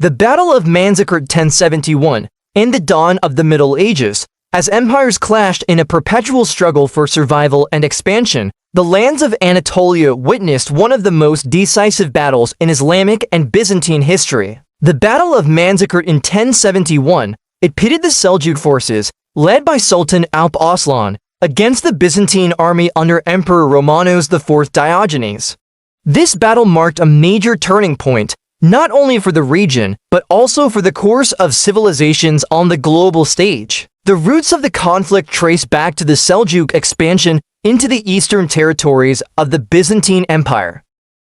The Battle of Manzikert 1071, in the dawn of the Middle Ages, as empires clashed in a perpetual struggle for survival and expansion, the lands of Anatolia witnessed one of the most decisive battles in Islamic and Byzantine history. The Battle of Manzikert in 1071, it pitted the Seljuk forces, led by Sultan Alp Arslan, against the Byzantine army under Emperor Romanos IV Diogenes. This battle marked a major turning point, not only for the region, but also for the course of civilizations on the global stage. The roots of the conflict trace back to the Seljuk expansion into the eastern territories of the Byzantine Empire.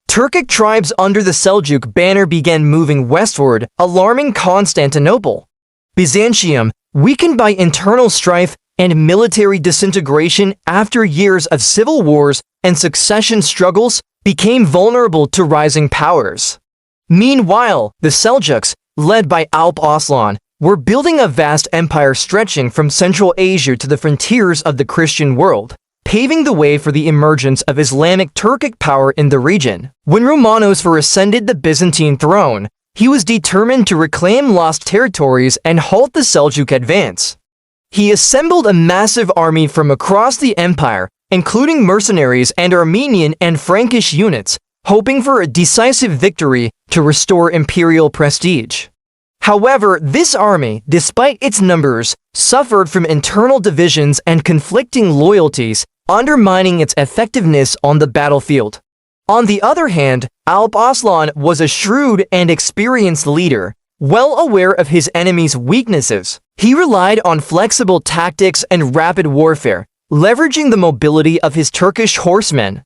Turkic tribes under the Seljuk banner began moving westward, alarming Constantinople. Byzantium, weakened by internal strife and military disintegration after years of civil wars and succession struggles, became vulnerable to rising powers. Meanwhile, the Seljuks, led by Alp Arslan, were building a vast empire stretching from Central Asia to the frontiers of the Christian world, paving the way for the emergence of Islamic Turkic power in the region. When Romanos IV ascended the Byzantine throne, he was determined to reclaim lost territories and halt the Seljuk advance. He assembled a massive army from across the empire, including mercenaries and Armenian and Frankish units, hoping for a decisive victory to restore imperial prestige. However, this army, despite its numbers, suffered from internal divisions and conflicting loyalties, undermining its effectiveness on the battlefield. On the other hand, Alp Arslan was a shrewd and experienced leader, well aware of his enemy's weaknesses. He relied on flexible tactics and rapid warfare, leveraging the mobility of his Turkish horsemen.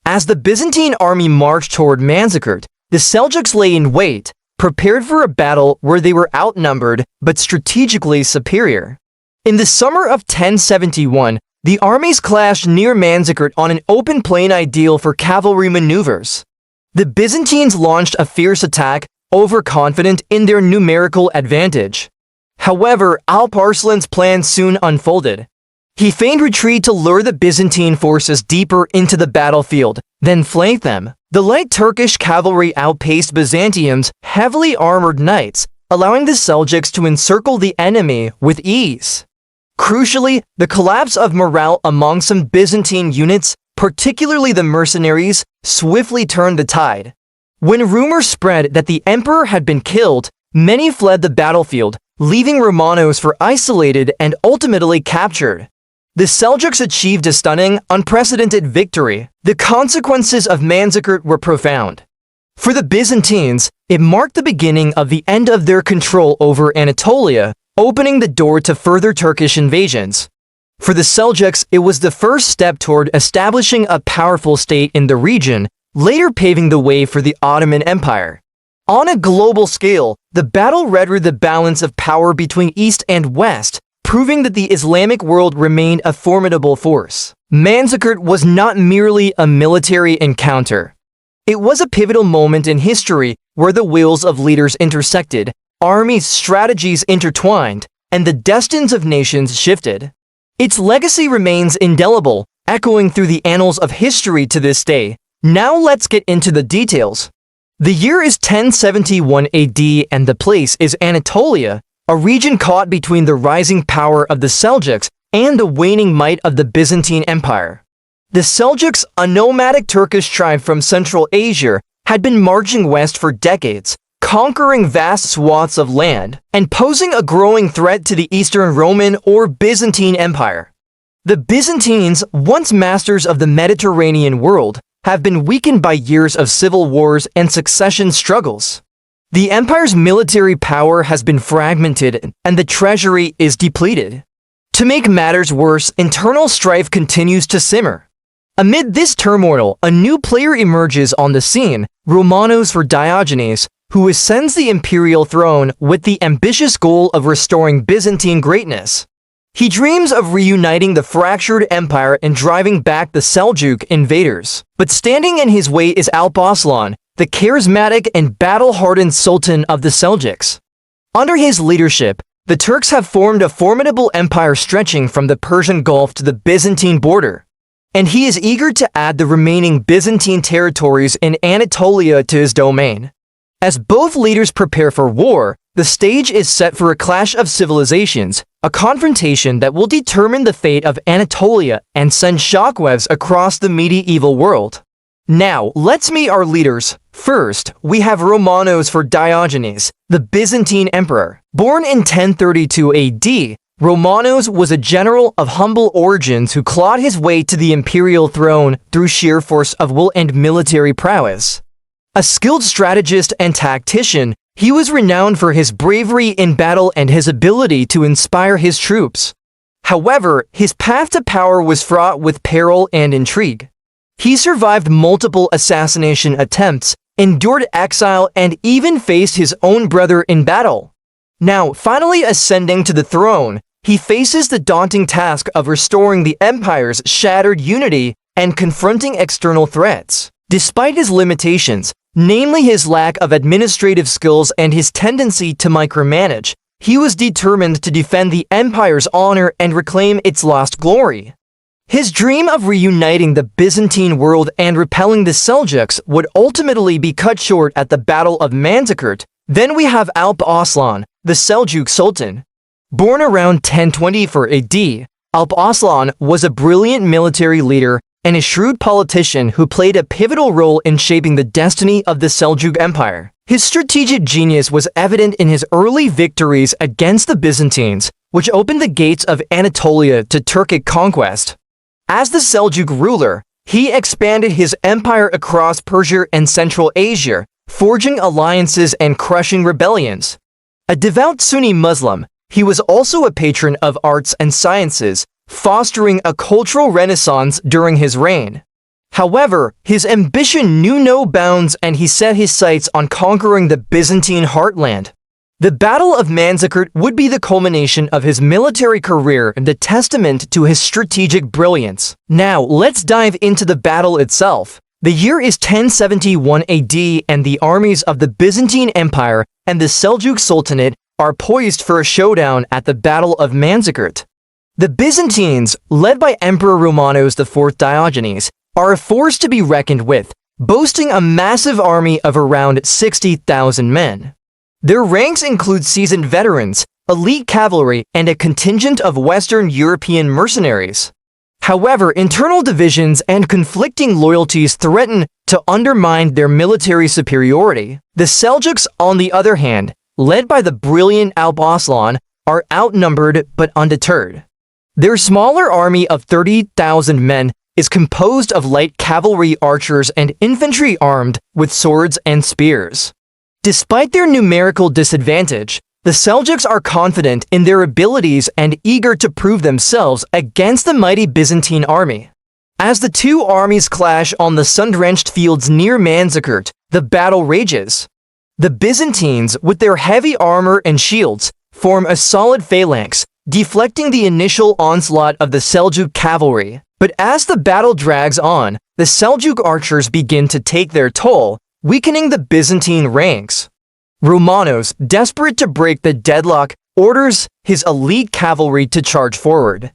As the Byzantine army marched toward Manzikert, the Seljuks lay in wait, prepared for a battle where they were outnumbered but strategically superior. In the summer of 1071, the armies clashed near Manzikert on an open plain ideal for cavalry maneuvers. The Byzantines launched a fierce attack, overconfident in their numerical advantage. However, Alp Arslan's plan soon unfolded. He feigned retreat to lure the Byzantine forces deeper into the battlefield, then flanked them. The light Turkish cavalry outpaced Byzantium's heavily armored knights, allowing the Seljuks to encircle the enemy with ease. Crucially, the collapse of morale among some Byzantine units, particularly the mercenaries, swiftly turned the tide. When rumors spread that the emperor had been killed, many fled the battlefield, leaving Romanos IV isolated and ultimately captured. The Seljuks achieved a stunning, unprecedented victory. The consequences of Manzikert were profound. For the Byzantines, it marked the beginning of the end of their control over Anatolia, opening the door to further Turkish invasions. For the Seljuks, it was the first step toward establishing a powerful state in the region, later paving the way for the Ottoman Empire. On a global scale, the battle rendered the balance of power between East and West, proving that the Islamic world remained a formidable force. Manzikert was not merely a military encounter. It was a pivotal moment in history where the wills of leaders intersected, armies' strategies intertwined, and the destinies of nations shifted. Its legacy remains indelible, echoing through the annals of history to this day. Now let's get into the details. The year is 1071 AD and the place is Anatolia, a region caught between the rising power of the Seljuks and the waning might of the Byzantine Empire. The Seljuks, a nomadic Turkish tribe from Central Asia, had been marching west for decades, conquering vast swaths of land and posing a growing threat to the Eastern Roman or Byzantine Empire. The Byzantines, once masters of the Mediterranean world, have been weakened by years of civil wars and succession struggles. The empire's military power has been fragmented and the treasury is depleted. To make matters worse, internal strife continues to simmer. Amid this turmoil, a new player emerges on the scene, Romanos IV Diogenes, who ascends the imperial throne with the ambitious goal of restoring Byzantine greatness. He dreams of reuniting the fractured empire and driving back the Seljuk invaders. But standing in his way is Alp Arslan, the charismatic and battle-hardened Sultan of the Seljuks. Under his leadership, the Turks have formed a formidable empire stretching from the Persian Gulf to the Byzantine border. And he is eager to add the remaining Byzantine territories in Anatolia to his domain. As both leaders prepare for war, the stage is set for a clash of civilizations, a confrontation that will determine the fate of Anatolia and send shockwaves across the medieval world. Now, let's meet our leaders. First, we have Romanos IV Diogenes, the Byzantine Emperor. Born in 1032 AD, Romanos was a general of humble origins who clawed his way to the imperial throne through sheer force of will and military prowess. A skilled strategist and tactician, he was renowned for his bravery in battle and his ability to inspire his troops. However, his path to power was fraught with peril and intrigue. He survived multiple assassination attempts, endured exile, and even faced his own brother in battle. Now, finally ascending to the throne, he faces the daunting task of restoring the empire's shattered unity and confronting external threats. Despite his limitations, namely his lack of administrative skills and his tendency to micromanage, he was determined to defend the empire's honor and reclaim its lost glory. His dream of reuniting the Byzantine world and repelling the Seljuks would ultimately be cut short at the Battle of Manzikert. Then we have Alp Arslan, the Seljuk Sultan. Born around 1024 AD, Alp Arslan was a brilliant military leader and a shrewd politician who played a pivotal role in shaping the destiny of the Seljuk Empire. His strategic genius was evident in his early victories against the Byzantines, which opened the gates of Anatolia to Turkic conquest. As the Seljuk ruler, he expanded his empire across Persia and Central Asia, forging alliances and crushing rebellions. A devout Sunni Muslim, he was also a patron of arts and sciences, fostering a cultural renaissance during his reign. However, his ambition knew no bounds and he set his sights on conquering the Byzantine heartland. The Battle of Manzikert would be the culmination of his military career and a testament to his strategic brilliance. Now, let's dive into the battle itself. The year is 1071 AD and the armies of the Byzantine Empire and the Seljuk Sultanate are poised for a showdown at the Battle of Manzikert. The Byzantines, led by Emperor Romanos IV Diogenes, are a force to be reckoned with, boasting a massive army of around 60,000 men. Their ranks include seasoned veterans, elite cavalry, and a contingent of Western European mercenaries. However, internal divisions and conflicting loyalties threaten to undermine their military superiority. The Seljuks, on the other hand, led by the brilliant Alp Arslan, are outnumbered but undeterred. Their smaller army of 30,000 men is composed of light cavalry archers and infantry armed with swords and spears. Despite their numerical disadvantage, the Seljuks are confident in their abilities and eager to prove themselves against the mighty Byzantine army. As the two armies clash on the sun-drenched fields near Manzikert, the battle rages. The Byzantines, with their heavy armor and shields, form a solid phalanx, deflecting the initial onslaught of the Seljuk cavalry. But as the battle drags on, the Seljuk archers begin to take their toll, weakening the Byzantine ranks. Romanos, desperate to break the deadlock, orders his elite cavalry to charge forward.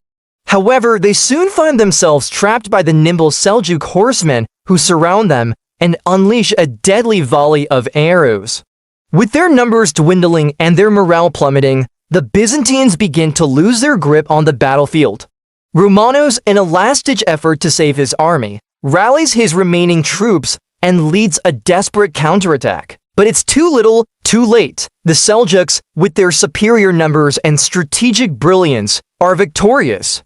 However, they soon find themselves trapped by the nimble Seljuk horsemen who surround them and unleash a deadly volley of arrows. With their numbers dwindling and their morale plummeting, the Byzantines begin to lose their grip on the battlefield. Romanos, in a last-ditch effort to save his army, rallies his remaining troops and leads a desperate counterattack. But it's too little, too late. The Seljuks, with their superior numbers and strategic brilliance, are victorious.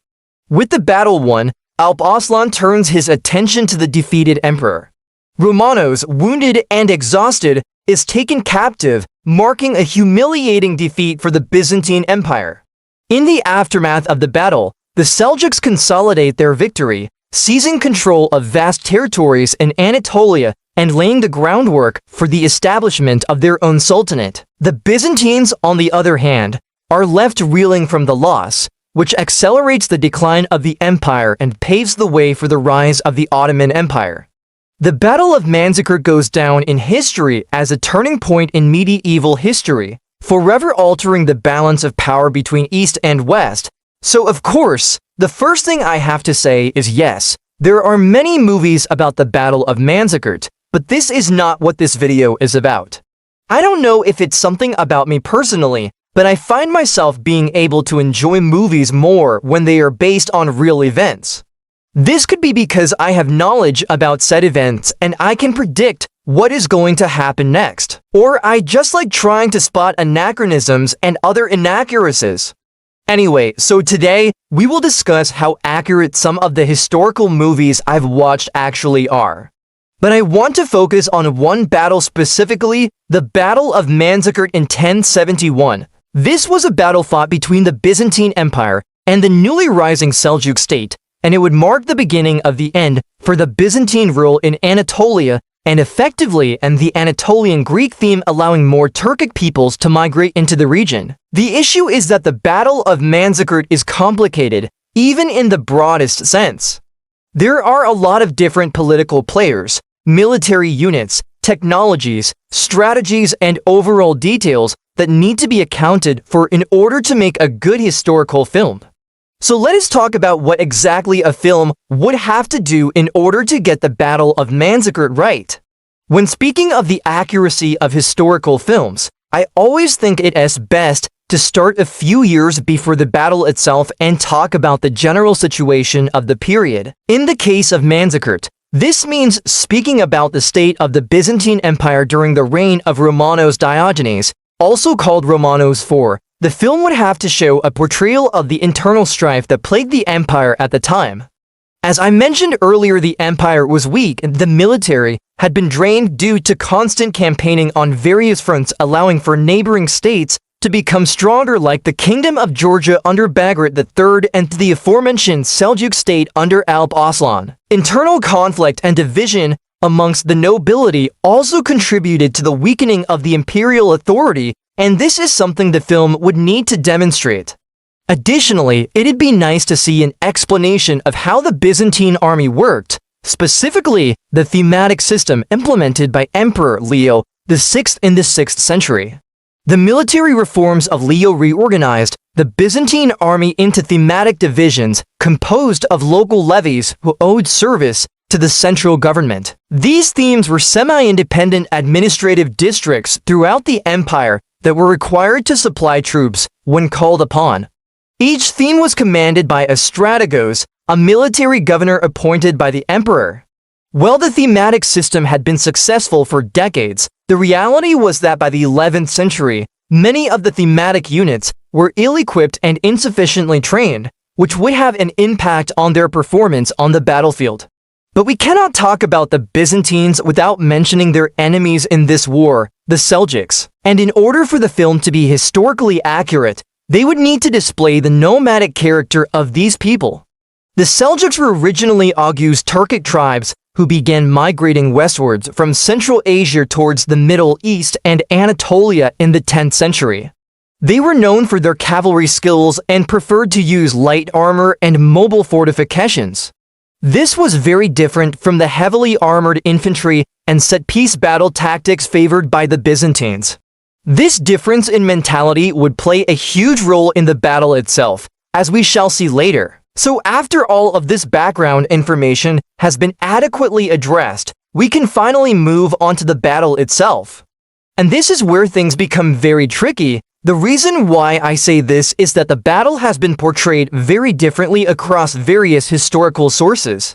With the battle won, Alp Arslan turns his attention to the defeated emperor. Romanos, wounded and exhausted, is taken captive, marking a humiliating defeat for the Byzantine Empire. In the aftermath of the battle, the Seljuks consolidate their victory, seizing control of vast territories in Anatolia and laying the groundwork for the establishment of their own sultanate. The Byzantines, on the other hand, are left reeling from the loss, which accelerates the decline of the empire and paves the way for the rise of the Ottoman Empire. The Battle of Manzikert goes down in history as a turning point in medieval history, forever altering the balance of power between East and West. So of course, the first thing I have to say is yes, there are many movies about the Battle of Manzikert, but this is not what this video is about. I don't know if it's something about me personally, but I find myself being able to enjoy movies more when they are based on real events. This could be because I have knowledge about said events and I can predict what is going to happen next. Or I just like trying to spot anachronisms and other inaccuracies. Anyway, so today, we will discuss how accurate some of the historical movies I've watched actually are. But I want to focus on one battle specifically, the Battle of Manzikert in 1071. This was a battle fought between the Byzantine Empire and the newly rising Seljuk state, and it would mark the beginning of the end for the Byzantine rule in Anatolia and effectively end the Anatolian Greek theme, allowing more Turkic peoples to migrate into the region. The issue is that the Battle of Manzikert is complicated, even in the broadest sense. There are a lot of different political players, military units, technologies, strategies, and overall details that need to be accounted for in order to make a good historical film. So let us talk about what exactly a film would have to do in order to get the Battle of Manzikert right. When speaking of the accuracy of historical films, I always think it is best to start a few years before the battle itself and talk about the general situation of the period. In the case of Manzikert, this means speaking about the state of the Byzantine Empire during the reign of Romanos Diogenes, also called Romanos IV. The film would have to show a portrayal of the internal strife that plagued the empire at the time. As I mentioned earlier, the empire was weak and the military had been drained due to constant campaigning on various fronts, allowing for neighboring states to become stronger, like the Kingdom of Georgia under Bagrat III and the aforementioned Seljuk state under Alp Arslan. Internal conflict and division amongst the nobility also contributed to the weakening of the imperial authority, and this is something the film would need to demonstrate. Additionally, it'd be nice to see an explanation of how the Byzantine army worked, specifically the thematic system implemented by Emperor Leo VI in the 6th century. The military reforms of Leo reorganized the Byzantine army into thematic divisions composed of local levies who owed service to the central government. These themes were semi-independent administrative districts throughout the empire that were required to supply troops when called upon. Each theme was commanded by a strategos, a military governor appointed by the emperor. While the thematic system had been successful for decades, the reality was that by the 11th century, many of the thematic units were ill-equipped and insufficiently trained, which would have an impact on their performance on the battlefield. But we cannot talk about the Byzantines without mentioning their enemies in this war, the Seljuks. And in order for the film to be historically accurate, they would need to display the nomadic character of these people. The Seljuks were originally August Turkic tribes who began migrating westwards from Central Asia towards the Middle East and Anatolia in the 10th century. They were known for their cavalry skills and preferred to use light armor and mobile fortifications. This was very different from the heavily armored infantry and set-piece battle tactics favored by the Byzantines. This difference in mentality would play a huge role in the battle itself, as we shall see later. So after all of this background information has been adequately addressed, we can finally move on to the battle itself. And this is where things become very tricky. The reason why I say this is that the battle has been portrayed very differently across various historical sources.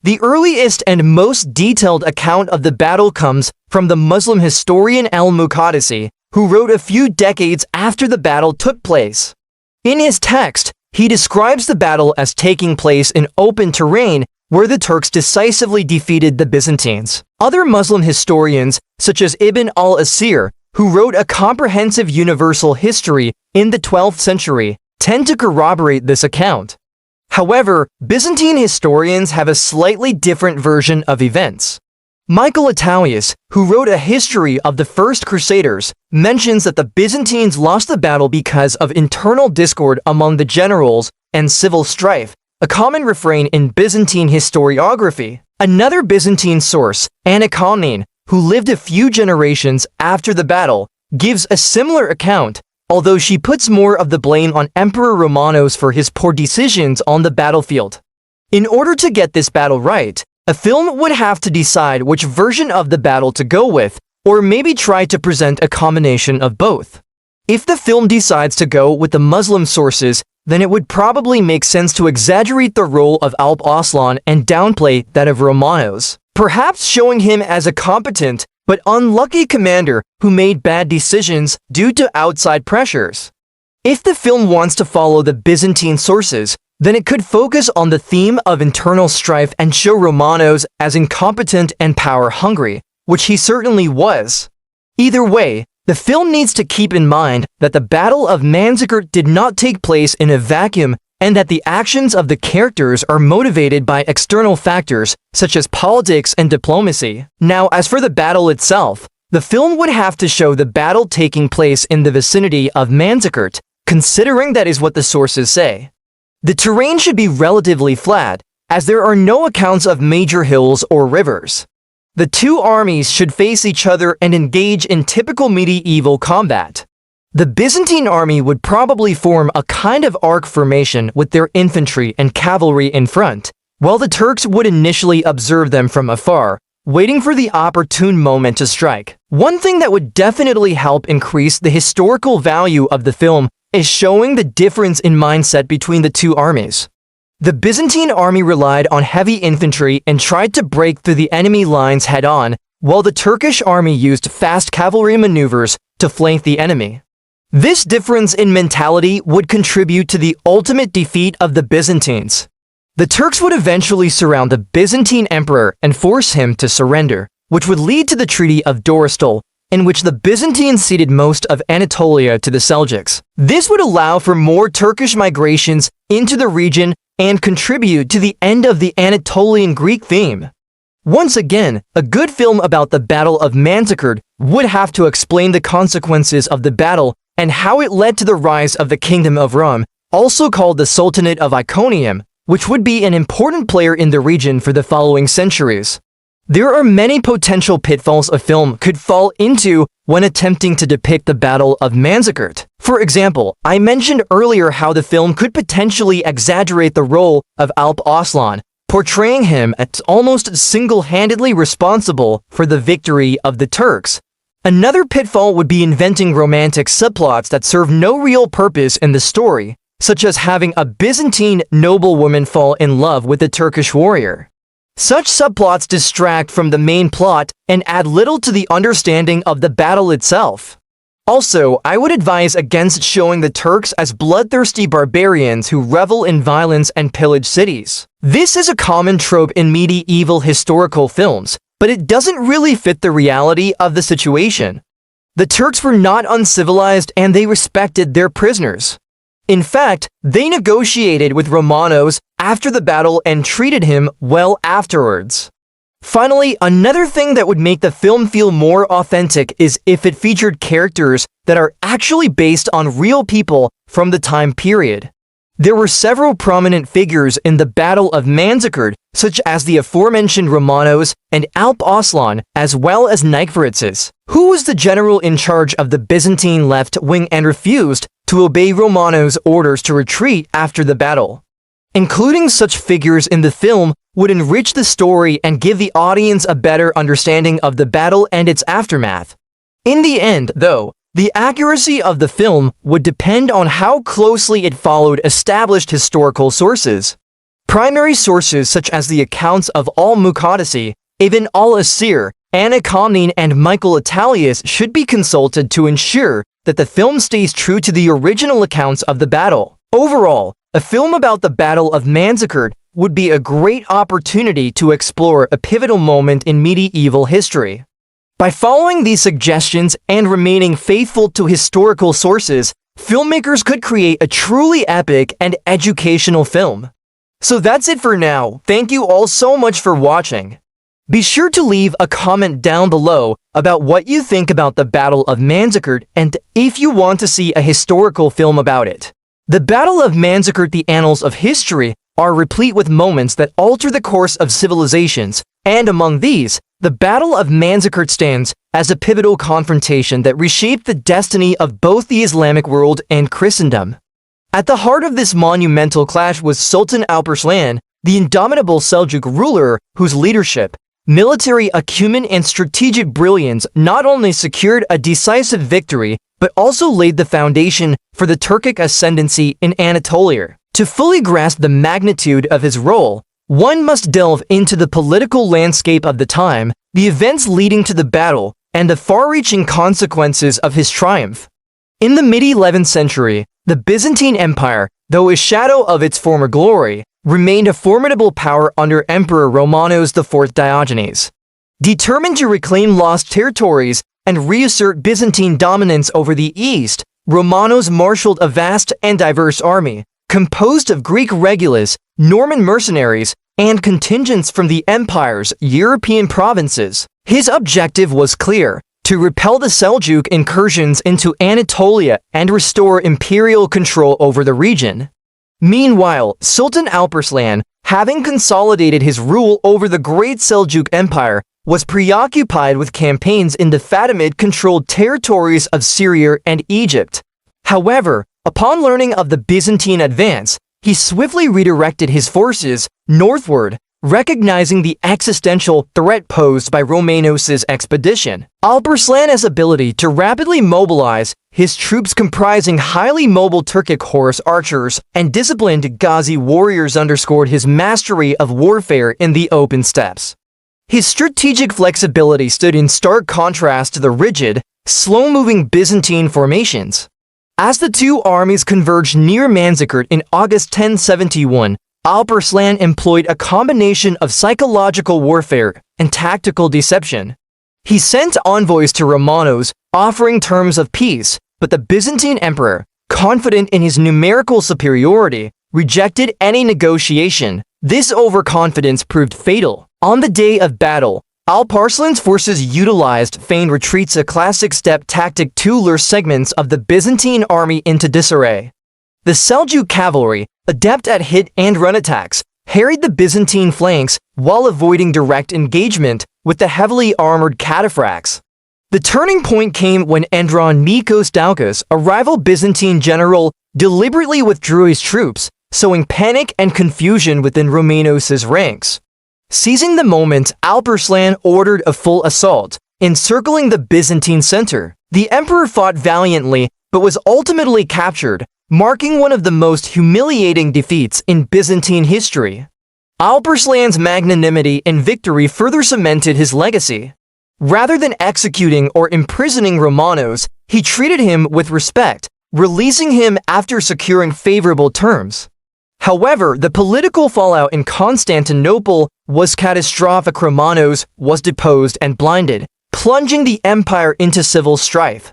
The earliest and most detailed account of the battle comes from the Muslim historian al-Muqaddasi, who wrote a few decades after the battle took place. In his text, he describes the battle as taking place in open terrain where the Turks decisively defeated the Byzantines. Other Muslim historians, such as Ibn al-Asir, who wrote a comprehensive universal history in the 12th century, tend to corroborate this account. However, Byzantine historians have a slightly different version of events. Michael Attalius, who wrote a history of the First Crusaders, mentions that the Byzantines lost the battle because of internal discord among the generals and civil strife, a common refrain in Byzantine historiography. Another Byzantine source, Anaconine, who lived a few generations after the battle, gives a similar account, although she puts more of the blame on Emperor Romanos for his poor decisions on the battlefield. In order to get this battle right, a film would have to decide which version of the battle to go with, or maybe try to present a combination of both. If the film decides to go with the Muslim sources, then it would probably make sense to exaggerate the role of Alp Arslan and downplay that of Romanos, perhaps showing him as a competent but unlucky commander who made bad decisions due to outside pressures. If the film wants to follow the Byzantine sources, then it could focus on the theme of internal strife and show Romanos as incompetent and power-hungry, which he certainly was. Either way, the film needs to keep in mind that the Battle of Manzikert did not take place in a vacuum and that the actions of the characters are motivated by external factors such as politics and diplomacy. Now, as for the battle itself, the film would have to show the battle taking place in the vicinity of Manzikert, considering that is what the sources say. The terrain should be relatively flat, as there are no accounts of major hills or rivers. The two armies should face each other and engage in typical medieval combat. The Byzantine army would probably form a kind of arc formation with their infantry and cavalry in front, while the Turks would initially observe them from afar, waiting for the opportune moment to strike. One thing that would definitely help increase the historical value of the film is showing the difference in mindset between the two armies. The Byzantine army relied on heavy infantry and tried to break through the enemy lines head-on, while the Turkish army used fast cavalry maneuvers to flank the enemy. This difference in mentality would contribute to the ultimate defeat of the Byzantines. The Turks would eventually surround the Byzantine emperor and force him to surrender, which would lead to the Treaty of Dorostal, in which the Byzantines ceded most of Anatolia to the Seljuks. This would allow for more Turkish migrations into the region and contribute to the end of the Anatolian Greek theme. Once again, a good film about the Battle of Manzikert would have to explain the consequences of the battle and how it led to the rise of the Kingdom of Rome, also called the Sultanate of Iconium, which would be an important player in the region for the following centuries. There are many potential pitfalls a film could fall into when attempting to depict the Battle of Manzikert. For example, I mentioned earlier how the film could potentially exaggerate the role of Alp Arslan, portraying him as almost single-handedly responsible for the victory of the Turks. Another pitfall would be inventing romantic subplots that serve no real purpose in the story, such as having a Byzantine noblewoman fall in love with a Turkish warrior. Such subplots distract from the main plot and add little to the understanding of the battle itself. Also, I would advise against showing the Turks as bloodthirsty barbarians who revel in violence and pillage cities. This is a common trope in medieval historical films, but it doesn't really fit the reality of the situation. The Turks were not uncivilized and they respected their prisoners. In fact, they negotiated with Romanos after the battle and treated him well afterwards. Finally, another thing that would make the film feel more authentic is if it featured characters that are actually based on real people from the time period. There were several prominent figures in the Battle of Manzikert, such as the aforementioned Romanos and Alp Arslan, as well as Nikephoritsis, who was the general in charge of the Byzantine left wing and refused to obey Romanos' orders to retreat after the battle. Including such figures in the film would enrich the story and give the audience a better understanding of the battle and its aftermath. In the end, though, the accuracy of the film would depend on how closely it followed established historical sources. Primary sources such as the accounts of Al-Muqaddasi, Ibn al-Asir, Anna Komnene, and Michael Itallius should be consulted to ensure that the film stays true to the original accounts of the battle. Overall, a film about the Battle of Manzikert would be a great opportunity to explore a pivotal moment in medieval history. By following these suggestions and remaining faithful to historical sources, filmmakers could create a truly epic and educational film. So that's it for now. Thank you all so much for watching. Be sure to leave a comment down below about what you think about the Battle of Manzikert and if you want to see a historical film about it. The Battle of Manzikert, the annals of history, are replete with moments that alter the course of civilizations, and among these, the Battle of Manzikert stands as a pivotal confrontation that reshaped the destiny of both the Islamic world and Christendom. At the heart of this monumental clash was Sultan Alp Arslan, the indomitable Seljuk ruler whose leadership, Military acumen and strategic brilliance not only secured a decisive victory, but also laid the foundation for the Turkic ascendancy in Anatolia. To fully grasp the magnitude of his role, one must delve into the political landscape of the time, the events leading to the battle, and the far-reaching consequences of his triumph. In the mid-11th century, the Byzantine Empire, though a shadow of its former glory, remained a formidable power under Emperor Romanos IV Diogenes. Determined to reclaim lost territories and reassert Byzantine dominance over the East, Romanos marshaled a vast and diverse army, composed of Greek regulars, Norman mercenaries, and contingents from the empire's European provinces. His objective was clear: to repel the Seljuk incursions into Anatolia and restore imperial control over the region. Meanwhile, Sultan Alp Arslan, having consolidated his rule over the Great Seljuk Empire, was preoccupied with campaigns in the Fatimid-controlled territories of Syria and Egypt. However, upon learning of the Byzantine advance, he swiftly redirected his forces northward, recognizing the existential threat posed by Romanos' expedition. Alp Arslan's ability to rapidly mobilize his troops, comprising highly mobile Turkic horse archers and disciplined Ghazi warriors, underscored his mastery of warfare in the open steppes. His strategic flexibility stood in stark contrast to the rigid, slow-moving Byzantine formations. As the two armies converged near Manzikert in August 1071, Alp Arslan employed a combination of psychological warfare and tactical deception. He sent envoys to Romanos, offering terms of peace, but the Byzantine emperor, confident in his numerical superiority, rejected any negotiation. This overconfidence proved fatal. On the day of battle, Alp Arslan's forces utilized feigned retreats, a classic steppe tactic to lure segments of the Byzantine army into disarray. The Seljuk cavalry, adept at hit-and-run attacks, harried the Byzantine flanks while avoiding direct engagement with the heavily armored cataphracts. The turning point came when Andronikos Doukas, a rival Byzantine general, deliberately withdrew his troops, sowing panic and confusion within Romanos' ranks. Seizing the moment, Alp Arslan ordered a full assault, encircling the Byzantine center. The emperor fought valiantly, but was ultimately captured, marking one of the most humiliating defeats in Byzantine history. Alp Arslan's magnanimity and victory further cemented his legacy. Rather than executing or imprisoning Romanos, he treated him with respect, releasing him after securing favorable terms. However, the political fallout in Constantinople was catastrophic. Romanos was deposed and blinded, plunging the empire into civil strife.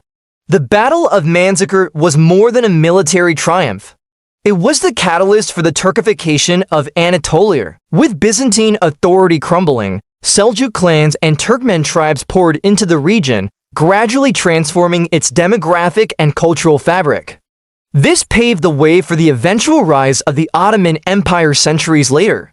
The Battle of Manzikert was more than a military triumph. It was the catalyst for the Turkification of Anatolia. With Byzantine authority crumbling, Seljuk clans and Turkmen tribes poured into the region, gradually transforming its demographic and cultural fabric. This paved the way for the eventual rise of the Ottoman Empire centuries later.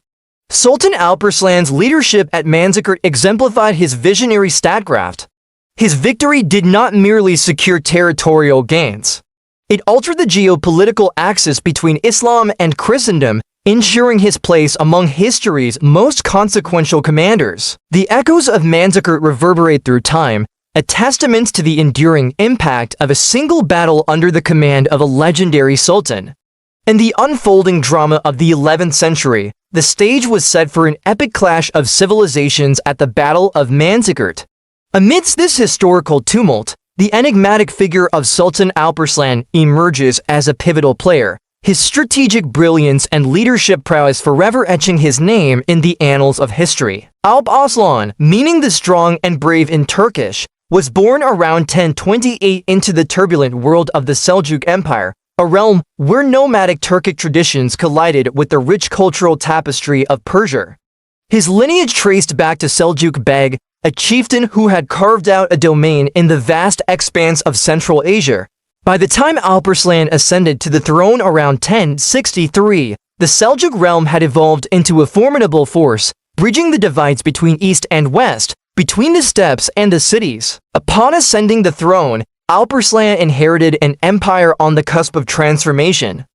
Sultan Alp Arslan's leadership at Manzikert exemplified his visionary statecraft. His victory did not merely secure territorial gains. It altered the geopolitical axis between Islam and Christendom, ensuring his place among history's most consequential commanders. The echoes of Manzikert reverberate through time, a testament to the enduring impact of a single battle under the command of a legendary sultan. In the unfolding drama of the 11th century, the stage was set for an epic clash of civilizations at the Battle of Manzikert. Amidst this historical tumult, the enigmatic figure of Sultan Alp Arslan emerges as a pivotal player, his strategic brilliance and leadership prowess forever etching his name in the annals of history. Alp Arslan, meaning the strong and brave in Turkish, was born around 1028 into the turbulent world of the Seljuk Empire, a realm where nomadic Turkic traditions collided with the rich cultural tapestry of Persia. His lineage traced back to Seljuk Beg, a chieftain who had carved out a domain in the vast expanse of Central Asia. By the time Alp Arslan ascended to the throne around 1063, the Seljuk realm had evolved into a formidable force, bridging the divides between East and West, between the steppes and the cities. Upon ascending the throne, Alp Arslan inherited an empire on the cusp of transformation.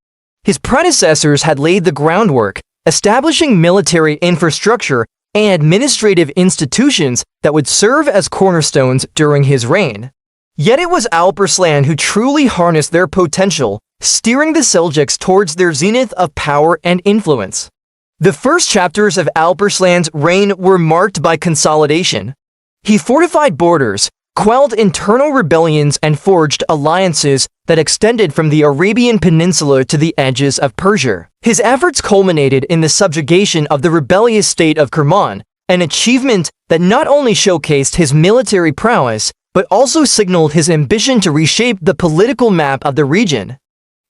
His predecessors had laid the groundwork, establishing military infrastructure and administrative institutions that would serve as cornerstones during his reign. Yet it was Alp Arslan who truly harnessed their potential, steering the Seljuks towards their zenith of power and influence. The first chapters of Alp Arslan's reign were marked by consolidation. He fortified borders, quelled internal rebellions, and forged alliances that extended from the Arabian Peninsula to the edges of Persia. His efforts culminated in the subjugation of the rebellious state of Kerman, an achievement that not only showcased his military prowess, but also signaled his ambition to reshape the political map of the region.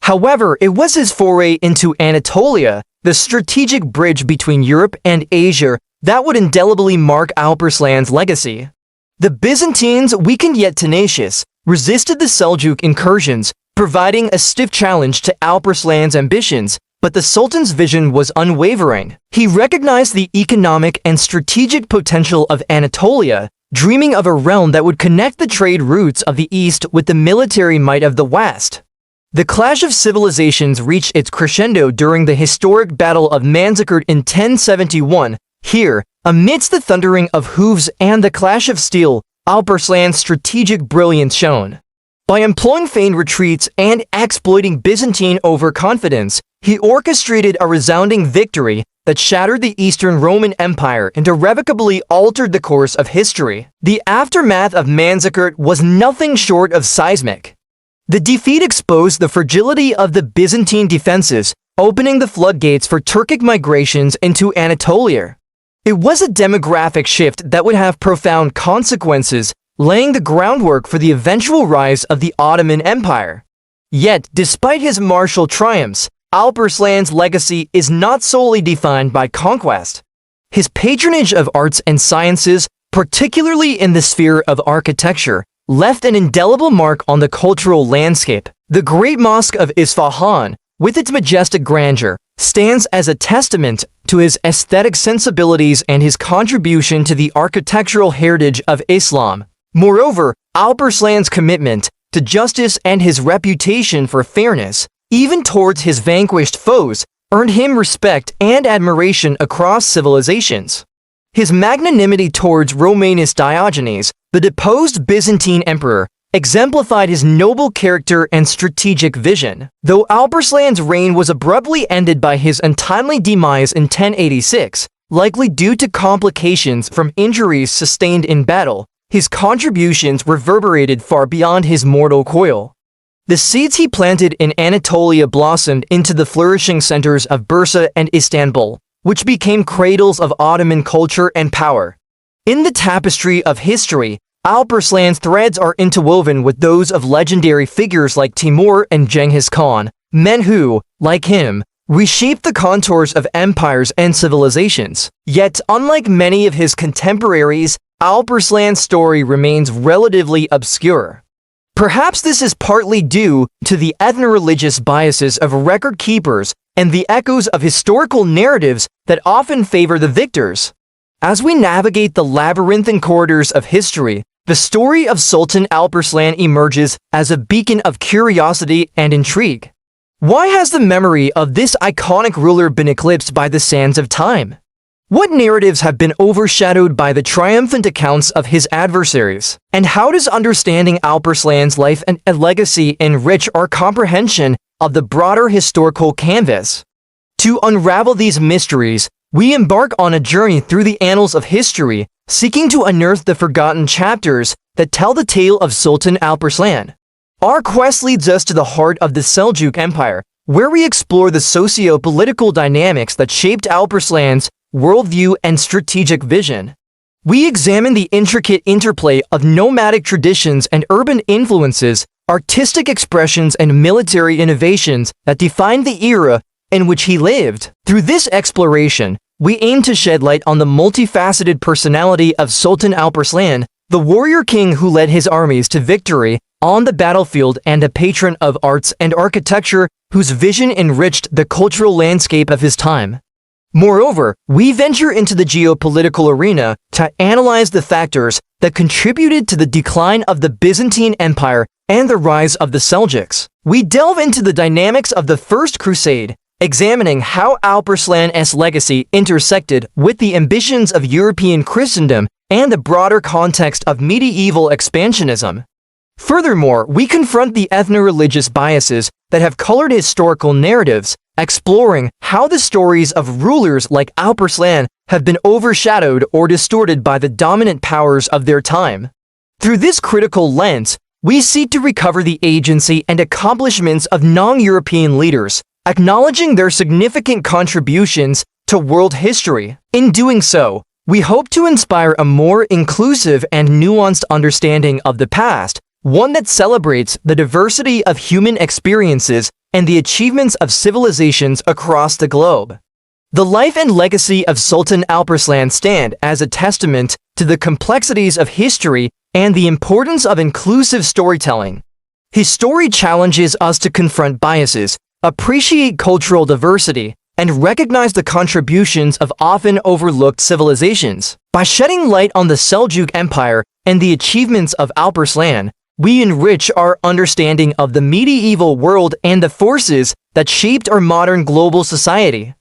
However, it was his foray into Anatolia, the strategic bridge between Europe and Asia, that would indelibly mark Alp Arslan's legacy. The Byzantines, weakened yet tenacious, resisted the Seljuk incursions, providing a stiff challenge to Alp Arslan's ambitions, but the Sultan's vision was unwavering. He recognized the economic and strategic potential of Anatolia, dreaming of a realm that would connect the trade routes of the East with the military might of the West. The clash of civilizations reached its crescendo during the historic Battle of Manzikert in 1071. Here, amidst the thundering of hooves and the clash of steel, Alp Arslan's strategic brilliance shone. By employing feigned retreats and exploiting Byzantine overconfidence, he orchestrated a resounding victory that shattered the Eastern Roman Empire and irrevocably altered the course of history. The aftermath of Manzikert was nothing short of seismic. The defeat exposed the fragility of the Byzantine defenses, opening the floodgates for Turkic migrations into Anatolia. It was a demographic shift that would have profound consequences, laying the groundwork for the eventual rise of the Ottoman Empire. Yet, despite his martial triumphs, Alp Arslan's legacy is not solely defined by conquest. His patronage of arts and sciences, particularly in the sphere of architecture, left an indelible mark on the cultural landscape. The Great Mosque of Isfahan, with its majestic grandeur, stands as a testament to his aesthetic sensibilities and his contribution to the architectural heritage of Islam. Moreover, Alp Arslan's commitment to justice and his reputation for fairness, even towards his vanquished foes, earned him respect and admiration across civilizations. His magnanimity towards Romanos Diogenes, the deposed Byzantine emperor, exemplified his noble character and strategic vision. Though Alp Arslan's reign was abruptly ended by his untimely demise in 1086, likely due to complications from injuries sustained in battle, his contributions reverberated far beyond his mortal coil. The seeds he planted in Anatolia blossomed into the flourishing centers of Bursa and Istanbul, which became cradles of Ottoman culture and power. In the tapestry of history, Alp Arslan's threads are interwoven with those of legendary figures like Timur and Genghis Khan, men who, like him, reshaped the contours of empires and civilizations. Yet, unlike many of his contemporaries, Alp Arslan's story remains relatively obscure. Perhaps this is partly due to the ethno-religious biases of record keepers and the echoes of historical narratives that often favor the victors. As we navigate the labyrinthine corridors of history, the story of Sultan Alp Arslan emerges as a beacon of curiosity and intrigue. Why has the memory of this iconic ruler been eclipsed by the sands of time? What narratives have been overshadowed by the triumphant accounts of his adversaries? And how does understanding Alp Arslan's life and legacy enrich our comprehension of the broader historical canvas? To unravel these mysteries, we embark on a journey through the annals of history, seeking to unearth the forgotten chapters that tell the tale of Sultan Alp Arslan. Our quest leads us to the heart of the Seljuk Empire, where we explore the socio-political dynamics that shaped Alp Arslan's worldview and strategic vision. We examine the intricate interplay of nomadic traditions and urban influences, artistic expressions, and military innovations that defined the era in which he lived. Through this exploration, we aim to shed light on the multifaceted personality of Sultan Alp Arslan, the warrior king who led his armies to victory on the battlefield and a patron of arts and architecture whose vision enriched the cultural landscape of his time. Moreover, we venture into the geopolitical arena to analyze the factors that contributed to the decline of the Byzantine Empire and the rise of the Seljuks. We delve into the dynamics of the First Crusade, examining how Alp Arslan's legacy intersected with the ambitions of European Christendom and the broader context of medieval expansionism. Furthermore, we confront the ethno-religious biases that have colored historical narratives, exploring how the stories of rulers like Alp Arslan have been overshadowed or distorted by the dominant powers of their time. Through this critical lens, we seek to recover the agency and accomplishments of non-European leaders, acknowledging their significant contributions to world history. In doing so, we hope to inspire a more inclusive and nuanced understanding of the past, one that celebrates the diversity of human experiences and the achievements of civilizations across the globe. The life and legacy of Sultan Alp Arslan stand as a testament to the complexities of history and the importance of inclusive storytelling. His story challenges us to confront biases, appreciate cultural diversity, and recognize the contributions of often overlooked civilizations. By shedding light on the Seljuk Empire and the achievements of Alp Arslan, we enrich our understanding of the medieval world and the forces that shaped our modern global society.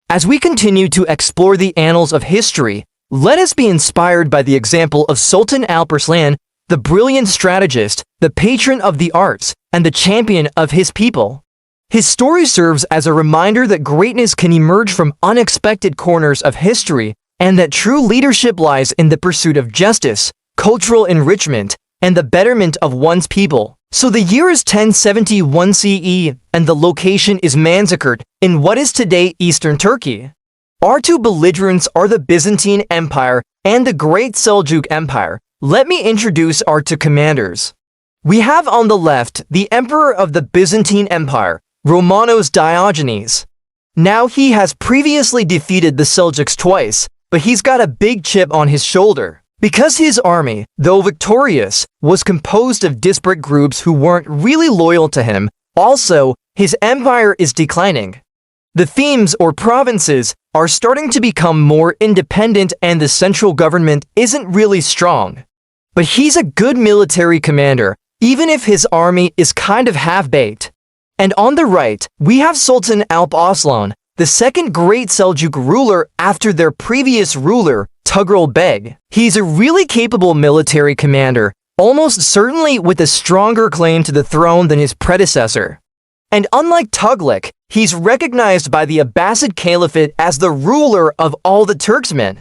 As we continue to explore the annals of history, let us be inspired by the example of Sultan Alp Arslan, the brilliant strategist, the patron of the arts, and the champion of his people. His story serves as a reminder that greatness can emerge from unexpected corners of history, and that true leadership lies in the pursuit of justice, cultural enrichment, and the betterment of one's people. So the year is 1071 CE, and the location is Manzikert, in what is today Eastern Turkey. Our two belligerents are the Byzantine Empire and the Great Seljuk Empire. Let me introduce our two commanders. We have on the left the Emperor of the Byzantine Empire, Romanos Diogenes. Now he has previously defeated the Seljuks twice, but he's got a big chip on his shoulder. Because his army, though victorious, was composed of disparate groups who weren't really loyal to him, also, his empire is declining. The themes or provinces are starting to become more independent and the central government isn't really strong. But he's a good military commander, even if his army is kind of half-baked. And on the right, we have Sultan Alp Arslan, the second great Seljuk ruler after their previous ruler, Tugrul Beg. He's a really capable military commander, almost certainly with a stronger claim to the throne than his predecessor. And unlike Tughluq, he's recognized by the Abbasid Caliphate as the ruler of all the Turksmen.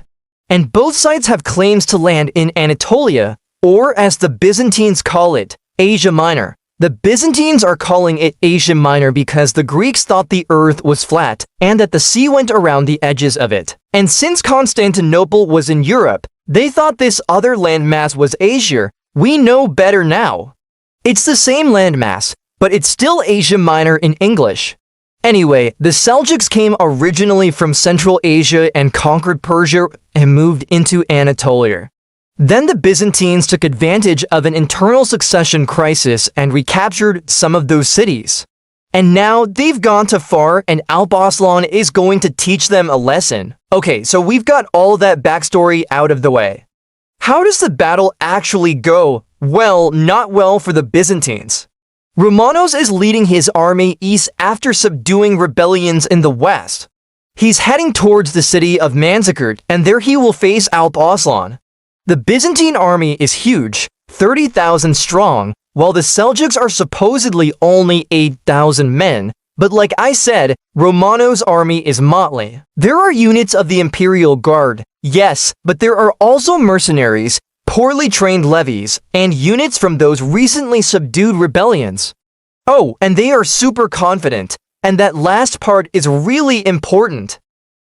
And both sides have claims to land in Anatolia, or as the Byzantines call it, Asia Minor. The Byzantines are calling it Asia Minor because the Greeks thought the earth was flat and that the sea went around the edges of it. And since Constantinople was in Europe, they thought this other landmass was Asia. We know better now. It's the same landmass, but it's still Asia Minor in English. Anyway, the Seljuks came originally from Central Asia and conquered Persia and moved into Anatolia. Then the Byzantines took advantage of an internal succession crisis and recaptured some of those cities. And now they've gone too far and Alp Arslan is going to teach them a lesson. Okay, so we've got all that backstory out of the way. How does the battle actually go? Well, not well for the Byzantines. Romanos is leading his army east after subduing rebellions in the west. He's heading towards the city of Manzikert, and there he will face Alp Arslan. The Byzantine army is huge, 30,000 strong, while the Seljuks are supposedly only 8,000 men. But like I said, Romanos' army is motley. There are units of the Imperial Guard, yes, but there are also mercenaries, poorly trained levies, and units from those recently subdued rebellions. Oh, and they are super confident, and that last part is really important.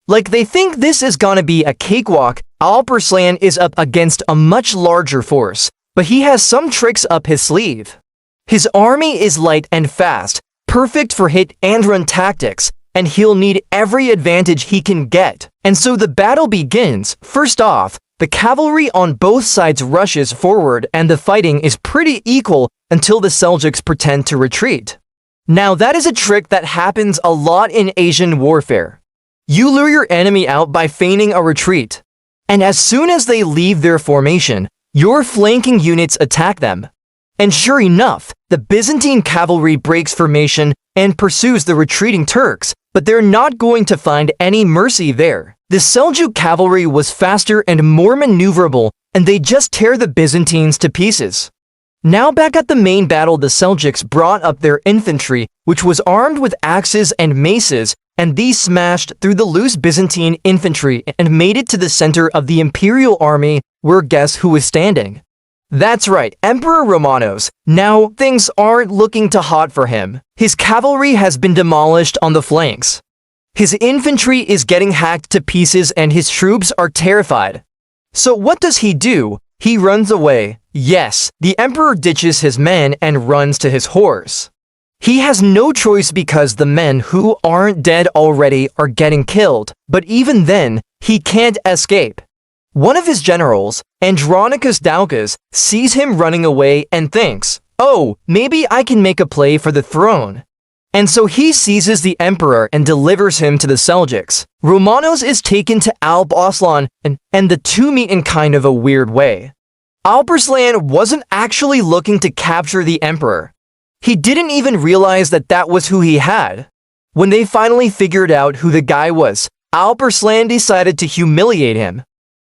Like they think this is gonna be a cakewalk. Alp Arslan is up against a much larger force, but he has some tricks up his sleeve. His army is light and fast, perfect for hit and run tactics, and he'll need every advantage he can get. And so the battle begins. First off, the cavalry on both sides rushes forward and the fighting is pretty equal until the Seljuks pretend to retreat. Now that is a trick that happens a lot in Asian warfare. You lure your enemy out by feigning a retreat. And as soon as they leave their formation, your flanking units attack them. And sure enough, the Byzantine cavalry breaks formation and pursues the retreating Turks, But they're not going to find any mercy there. The Seljuk cavalry was faster and more maneuverable, and they just tear the Byzantines to pieces. Now back at the main battle, the Seljuks brought up their infantry, which was armed with axes and maces, and these smashed through the loose Byzantine infantry and made it to the center of the imperial army, where guess who was standing? That's right, Emperor Romanos. Now, things aren't looking too hot for him. His cavalry has been demolished on the flanks. His infantry is getting hacked to pieces and his troops are terrified. So what does he do? He runs away. Yes, the emperor ditches his men and runs to his horse. He has no choice because the men who aren't dead already are getting killed, but even then, he can't escape. One of his generals, Andronicus Doukas, sees him running away and thinks, oh, maybe I can make a play for the throne. And so he seizes the emperor and delivers him to the Seljuks. Romanos is taken to Alp Arslan, and the two meet in kind of a weird way. Alp Arslan wasn't actually looking to capture the emperor. He didn't even realize that that was who he had. When they finally figured out who the guy was, Alp Arslan decided to humiliate him.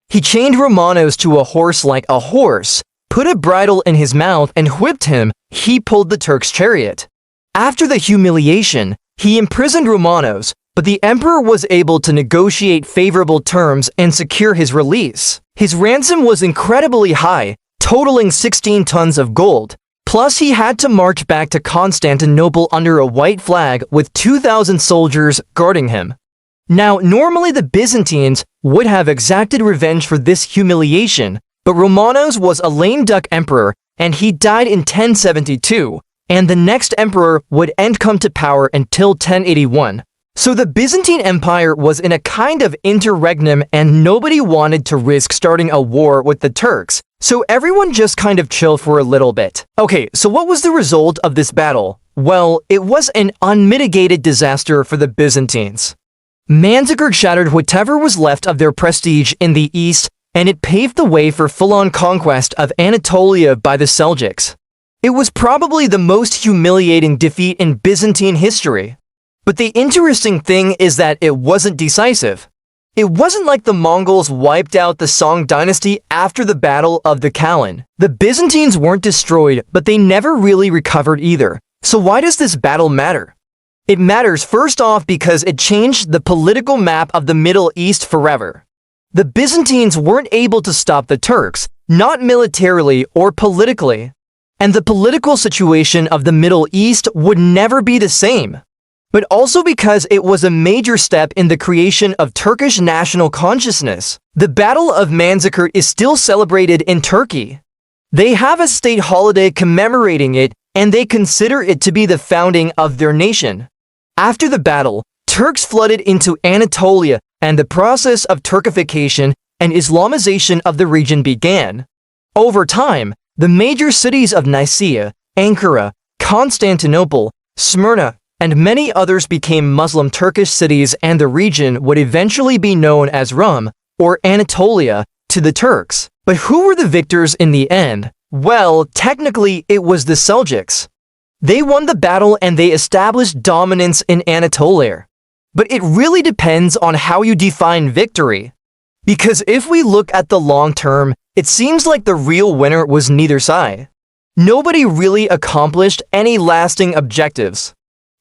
He chained Romanos to a horse like a horse, put a bridle in his mouth and whipped him. He pulled the Turks' chariot. After the humiliation, he imprisoned Romanos, but the emperor was able to negotiate favorable terms and secure his release. His ransom was incredibly high, totaling 16 tons of gold. Plus, he had to march back to Constantinople under a white flag with 2,000 soldiers guarding him. Now, normally the Byzantines would have exacted revenge for this humiliation, but Romanos was a lame duck emperor, and he died in 1072, and the next emperor wouldn't come to power until 1081. So the Byzantine Empire was in a kind of interregnum, and nobody wanted to risk starting a war with the Turks, so everyone just kind of chilled for a little bit. Okay, so what was the result of this battle? Well, it was an unmitigated disaster for the Byzantines. Manzikert shattered whatever was left of their prestige in the east, and it paved the way for full-on conquest of Anatolia by the Seljuks. It was probably the most humiliating defeat in Byzantine history. But the interesting thing is that it wasn't decisive. It wasn't like the Mongols wiped out the Song dynasty after the Battle of the Kalin. The Byzantines weren't destroyed, but they never really recovered either. So why does this battle matter? It matters first off because it changed the political map of the Middle East forever. The Byzantines weren't able to stop the Turks, not militarily or politically. And the political situation of the Middle East would never be the same. But also because it was a major step in the creation of Turkish national consciousness. The Battle of Manzikert is still celebrated in Turkey. They have a state holiday commemorating it, and they consider it to be the founding of their nation. After the battle, Turks flooded into Anatolia, and the process of Turkification and Islamization of the region began. Over time, the major cities of Nicaea, Ankara, Constantinople, Smyrna, and many others became Muslim Turkish cities, and the region would eventually be known as Rum, or Anatolia, to the Turks. But who were the victors in the end? Well, technically, it was the Seljuks. They won the battle and they established dominance in Anatolia. But it really depends on how you define victory. Because if we look at the long term, it seems like the real winner was neither side. Nobody really accomplished any lasting objectives.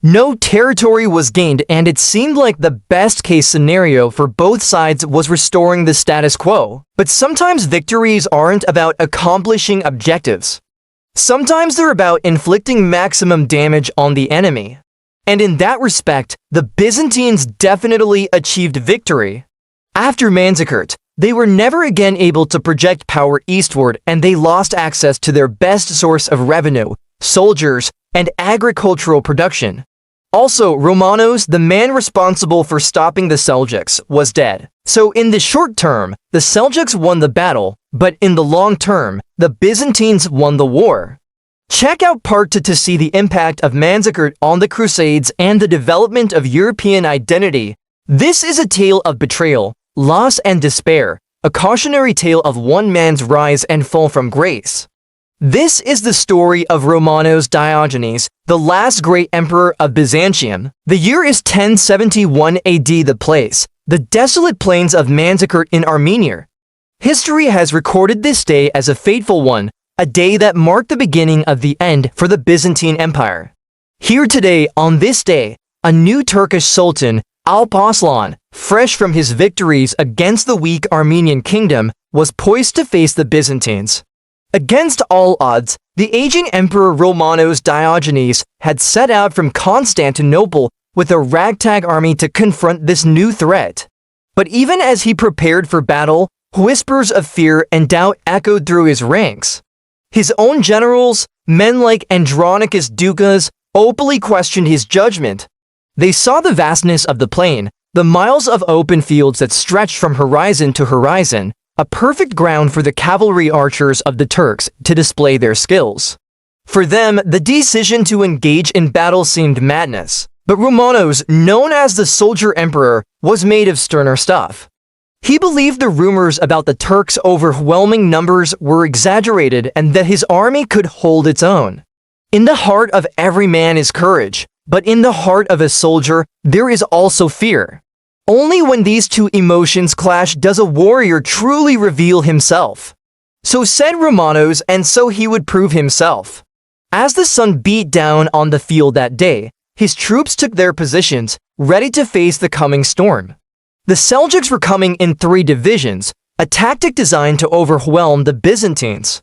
No territory was gained, and it seemed like the best-case scenario for both sides was restoring the status quo. But sometimes victories aren't about accomplishing objectives. Sometimes they're about inflicting maximum damage on the enemy. And in that respect, the Byzantines definitely achieved victory. After Manzikert, they were never again able to project power eastward, and they lost access to their best source of revenue, soldiers, and agricultural production. Also, Romanos, the man responsible for stopping the Seljuks, was dead. So in the short term, the Seljuks won the battle, but in the long term, the Byzantines won the war. Check out Part 2 to see the impact of Manzikert on the Crusades and the development of European identity. This is a tale of betrayal, loss, and despair, a cautionary tale of one man's rise and fall from grace. This is the story of Romanos Diogenes, the last great emperor of Byzantium. The year is 1071 AD. The place, the desolate plains of Manzikert in Armenia. History has recorded this day as a fateful one, a day that marked the beginning of the end for the Byzantine Empire. Here today, on this day, a new Turkish Sultan, Alp Arslan, fresh from his victories against the weak Armenian kingdom, was poised to face the Byzantines. Against all odds, the aging Emperor Romanos Diogenes had set out from Constantinople with a ragtag army to confront this new threat. But even as he prepared for battle, whispers of fear and doubt echoed through his ranks. His own generals, men like Andronicus Ducas, openly questioned his judgment. They saw the vastness of the plain, the miles of open fields that stretched from horizon to horizon, a perfect ground for the cavalry archers of the Turks to display their skills. For them, the decision to engage in battle seemed madness, but Romanos, known as the soldier emperor, was made of sterner stuff. He believed the rumors about the Turks' overwhelming numbers were exaggerated and that his army could hold its own. In the heart of every man is courage, but in the heart of a soldier, there is also fear. Only when these two emotions clash does a warrior truly reveal himself. So said Romanos, and so he would prove himself. As the sun beat down on the field that day, his troops took their positions, ready to face the coming storm. The Seljuks were coming in 3 divisions, a tactic designed to overwhelm the Byzantines.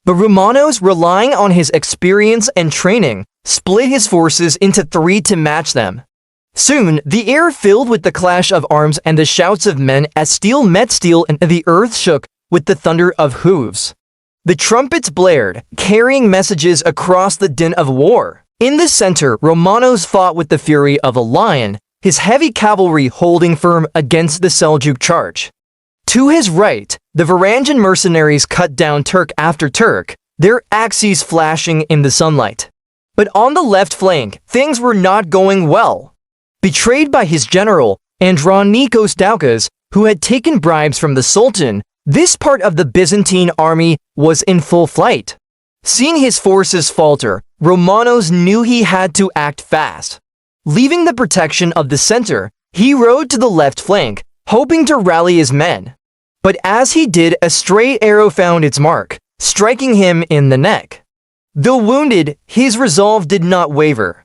But Romanos, relying on his experience and training, split his forces into 3 to match them. Soon, the air filled with the clash of arms and the shouts of men as steel met steel and the earth shook with the thunder of hooves. The trumpets blared, carrying messages across the din of war. In the center, Romanos fought with the fury of a lion, his heavy cavalry holding firm against the Seljuk charge. To his right, the Varangian mercenaries cut down Turk after Turk, their axes flashing in the sunlight. But on the left flank, things were not going well. Betrayed by his general, Andronicus Ducas, who had taken bribes from the Sultan, this part of the Byzantine army was in full flight. Seeing his forces falter, Romanos knew he had to act fast. Leaving the protection of the center, he rode to the left flank, hoping to rally his men. But as he did, a stray arrow found its mark, striking him in the neck. Though wounded, his resolve did not waver.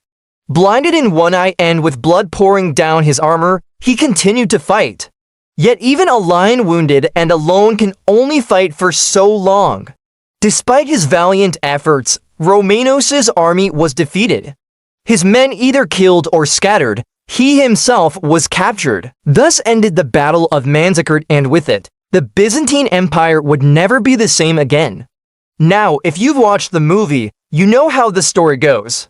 Blinded in one eye and with blood pouring down his armor, he continued to fight. Yet even a lion wounded and alone can only fight for so long. Despite his valiant efforts, Romanos' army was defeated. His men either killed or scattered. He himself was captured. Thus ended the Battle of Manzikert, and with it, the Byzantine Empire would never be the same again. Now, if you've watched the movie, you know how the story goes.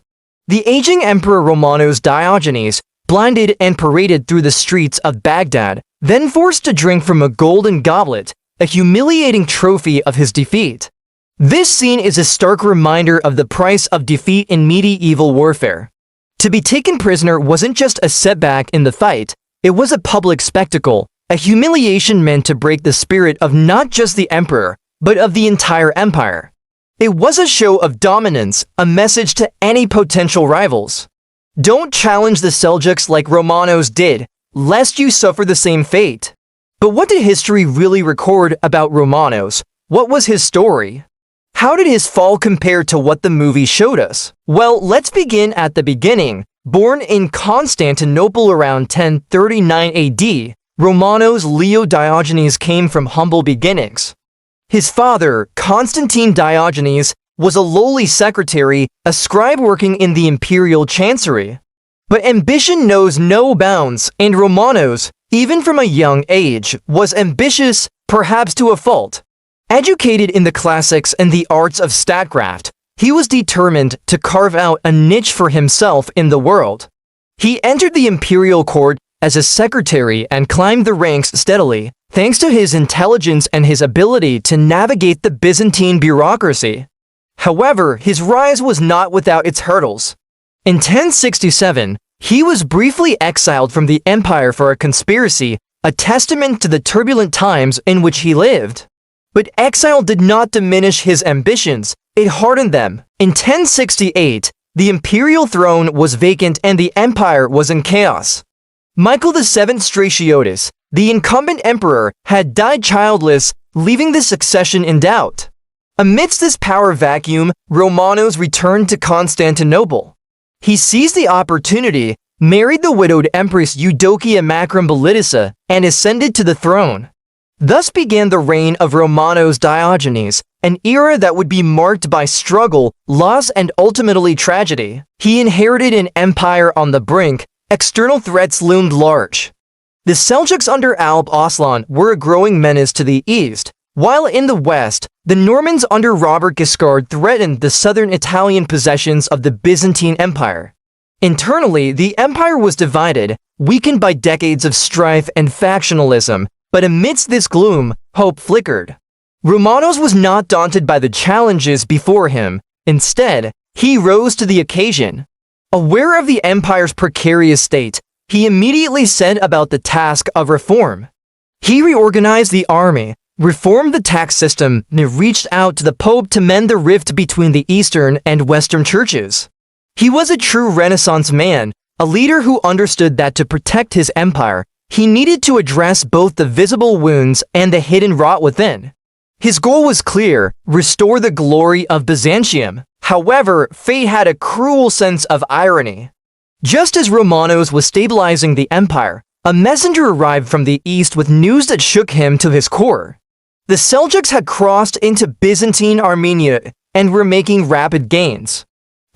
The aging Emperor Romanos Diogenes, blinded and paraded through the streets of Baghdad, then forced to drink from a golden goblet, a humiliating trophy of his defeat. This scene is a stark reminder of the price of defeat in medieval warfare. To be taken prisoner wasn't just a setback in the fight, it was a public spectacle, a humiliation meant to break the spirit of not just the emperor, but of the entire empire. It was a show of dominance, a message to any potential rivals. Don't challenge the Seljuks like Romanos did, lest you suffer the same fate. But what did history really record about Romanos? What was his story? How did his fall compare to what the movie showed us? Well, let's begin at the beginning. Born in Constantinople around 1039 AD, Romanos Leo Diogenes came from humble beginnings. His father, Constantine Diogenes, was a lowly secretary, a scribe working in the imperial chancery. But ambition knows no bounds, and Romanos, even from a young age, was ambitious, perhaps to a fault. Educated in the classics and the arts of statecraft, he was determined to carve out a niche for himself in the world. He entered the imperial court as a secretary and climbed the ranks steadily, thanks to his intelligence and his ability to navigate the Byzantine bureaucracy. However, his rise was not without its hurdles. In 1067, he was briefly exiled from the empire for a conspiracy, a testament to the turbulent times in which he lived. But exile did not diminish his ambitions, it hardened them. In 1068, the imperial throne was vacant and the empire was in chaos. Michael VII Stratiotis, the incumbent emperor, had died childless, leaving the succession in doubt. Amidst this power vacuum, Romanos returned to Constantinople. He seized the opportunity, married the widowed Empress Eudokia Macrombolitissa, and ascended to the throne. Thus began the reign of Romanos Diogenes, an era that would be marked by struggle, loss, and ultimately tragedy. He inherited an empire on the brink. External threats loomed large. The Seljuks under Alp Arslan were a growing menace to the east, while in the west, the Normans under Robert Guiscard threatened the southern Italian possessions of the Byzantine Empire. Internally, the empire was divided, weakened by decades of strife and factionalism, but amidst this gloom, hope flickered. Romanos was not daunted by the challenges before him. Instead, he rose to the occasion. Aware of the empire's precarious state, he immediately set about the task of reform. He reorganized the army, reformed the tax system, and reached out to the Pope to mend the rift between the Eastern and Western churches. He was a true Renaissance man, a leader who understood that to protect his empire, he needed to address both the visible wounds and the hidden rot within. His goal was clear: restore the glory of Byzantium. However, fate had a cruel sense of irony. Just as Romanos was stabilizing the empire, a messenger arrived from the east with news that shook him to his core. The Seljuks had crossed into Byzantine Armenia and were making rapid gains.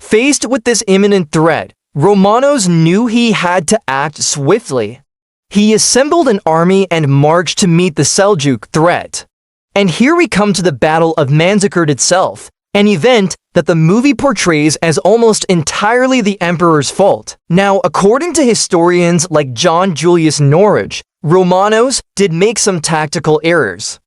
Faced with this imminent threat, Romanos knew he had to act swiftly. He assembled an army and marched to meet the Seljuk threat. And here we come to the Battle of Manzikert itself, an event that the movie portrays as almost entirely the emperor's fault. Now, according to historians like John Julius Norwich, Romanos did make some tactical errors.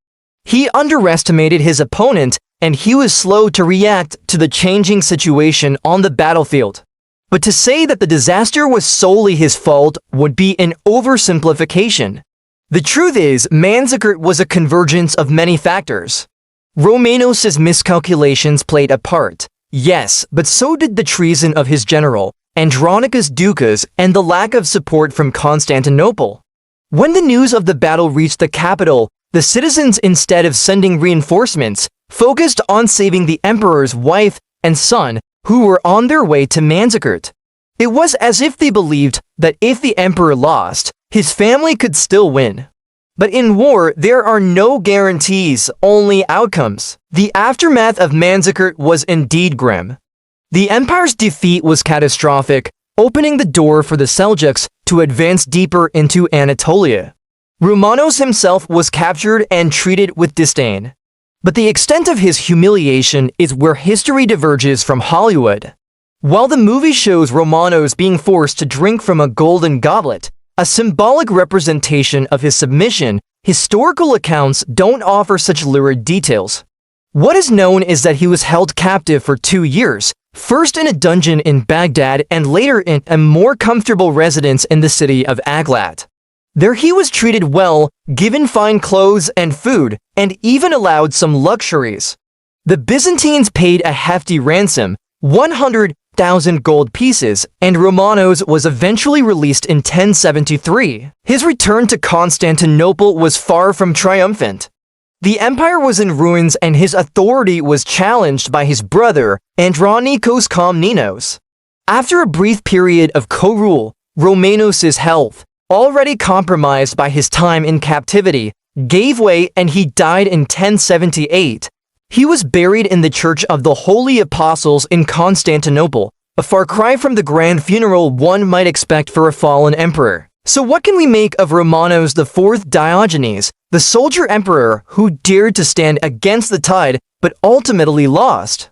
He underestimated his opponent, and he was slow to react to the changing situation on the battlefield. But to say that the disaster was solely his fault would be an oversimplification. The truth is, Manzikert was a convergence of many factors. Romanos' miscalculations played a part, yes, but so did the treason of his general, Andronicus Ducas, and the lack of support from Constantinople. When the news of the battle reached the capital, the citizens, instead of sending reinforcements, focused on saving the emperor's wife and son, who were on their way to Manzikert. It was as if they believed that if the emperor lost, his family could still win. But in war, there are no guarantees, only outcomes. The aftermath of Manzikert was indeed grim. The empire's defeat was catastrophic, opening the door for the Seljuks to advance deeper into Anatolia. Romanos himself was captured and treated with disdain. But the extent of his humiliation is where history diverges from Hollywood. While the movie shows Romanos being forced to drink from a golden goblet, a symbolic representation of his submission, historical accounts don't offer such lurid details. What is known is that he was held captive for 2 years, first in a dungeon in Baghdad and later in a more comfortable residence in the city of Aglat. There he was treated well, given fine clothes and food, and even allowed some luxuries. The Byzantines paid a hefty ransom, 100,000 gold pieces, and Romanos was eventually released in 1073. His return to Constantinople was far from triumphant. The empire was in ruins and his authority was challenged by his brother, Andronikos Komnenos. After a brief period of co-rule, Romanos' health, already compromised by his time in captivity, gave way and he died in 1078. He was buried in the Church of the Holy Apostles in Constantinople, a far cry from the grand funeral one might expect for a fallen emperor. So what can we make of Romanos IV Diogenes, the soldier emperor who dared to stand against the tide but ultimately lost?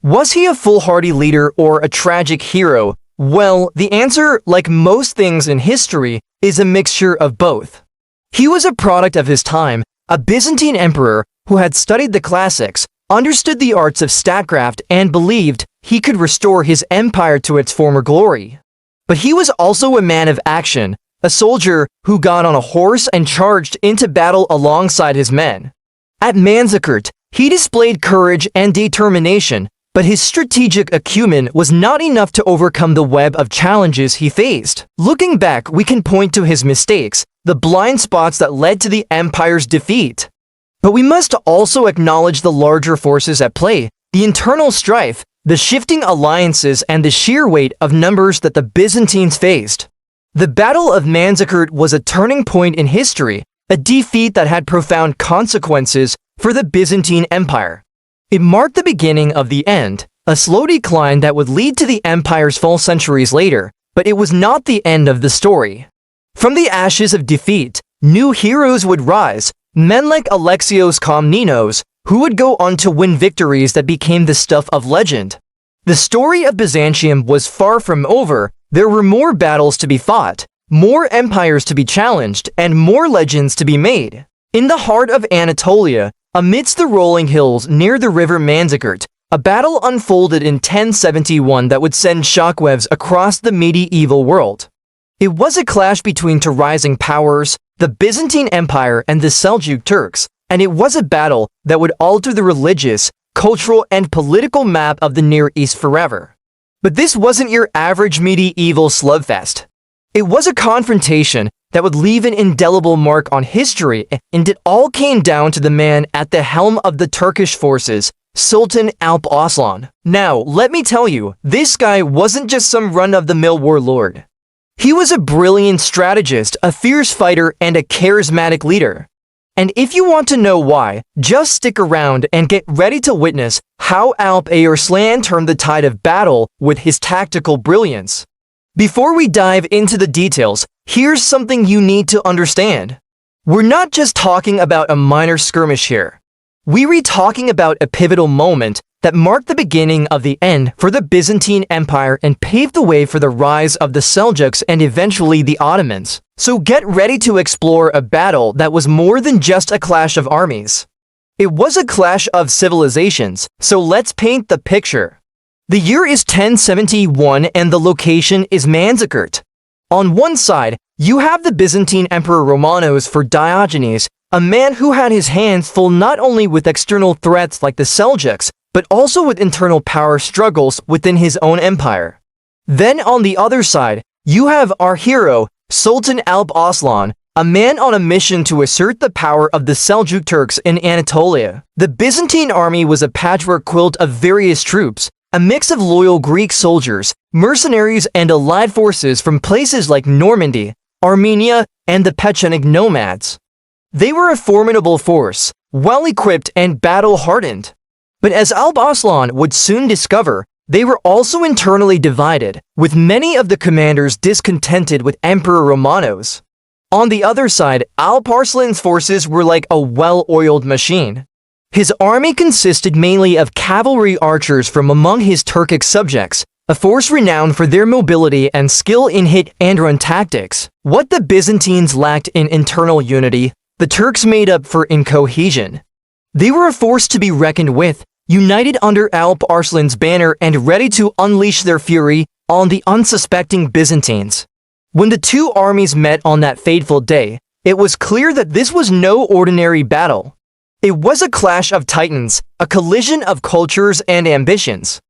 Was he a foolhardy leader or a tragic hero? Well, the answer, like most things in history, is a mixture of both. He was a product of his time, a Byzantine emperor who had studied the classics, understood the arts of statecraft, and believed he could restore his empire to its former glory. But he was also a man of action, a soldier who got on a horse and charged into battle alongside his men. At Manzikert, he displayed courage and determination, but his strategic acumen was not enough to overcome the web of challenges he faced. Looking back, we can point to his mistakes, the blind spots that led to the empire's defeat. But we must also acknowledge the larger forces at play, the internal strife, the shifting alliances, and the sheer weight of numbers that the Byzantines faced. The Battle of Manzikert was a turning point in history, a defeat that had profound consequences for the Byzantine Empire. It marked the beginning of the end, a slow decline that would lead to the empire's fall centuries later, but it was not the end of the story. From the ashes of defeat, new heroes would rise, men like Alexios Komnenos, who would go on to win victories that became the stuff of legend. The story of Byzantium was far from over. There were more battles to be fought, more empires to be challenged, and more legends to be made. In the heart of Anatolia, amidst the rolling hills near the river Manzikert, a battle unfolded in 1071 that would send shockwaves across the medieval world. It was a clash between two rising powers, the Byzantine Empire and the Seljuk Turks, and it was a battle that would alter the religious, cultural, and political map of the Near East forever. But this wasn't your average medieval slugfest. It was a confrontation that would leave an indelible mark on history, and it all came down to the man at the helm of the Turkish forces, Sultan Alp Arslan. Now, let me tell you, this guy wasn't just some run-of-the-mill warlord. He was a brilliant strategist, a fierce fighter, and a charismatic leader. And if you want to know why, just stick around and get ready to witness how Alp Arslan turned the tide of battle with his tactical brilliance. Before we dive into the details, here's something you need to understand. We're not just talking about a minor skirmish here. We're talking about a pivotal moment that marked the beginning of the end for the Byzantine Empire and paved the way for the rise of the Seljuks and eventually the Ottomans. So get ready to explore a battle that was more than just a clash of armies. It was a clash of civilizations, so let's paint the picture. The year is 1071 and the location is Manzikert. On one side, you have the Byzantine Emperor Romanos IV Diogenes, a man who had his hands full not only with external threats like the Seljuks, but also with internal power struggles within his own empire. Then on the other side, you have our hero, Sultan Alp Arslan, a man on a mission to assert the power of the Seljuk Turks in Anatolia. The Byzantine army was a patchwork quilt of various troops, a mix of loyal Greek soldiers, mercenaries, and allied forces from places like Normandy, Armenia, and the Pecheneг nomads. They were a formidable force, well-equipped and battle-hardened. But as Alp Arslan would soon discover, they were also internally divided, with many of the commanders discontented with Emperor Romanos. On the other side, Alp Arslan's forces were like a well-oiled machine. His army consisted mainly of cavalry archers from among his Turkic subjects, a force renowned for their mobility and skill in hit-and-run tactics. What the Byzantines lacked in internal unity, the Turks made up for in cohesion. They were a force to be reckoned with, united under Alp Arslan's banner and ready to unleash their fury on the unsuspecting Byzantines. When the two armies met on that fateful day, it was clear that this was no ordinary battle. It was a clash of titans, a collision of cultures and ambitions.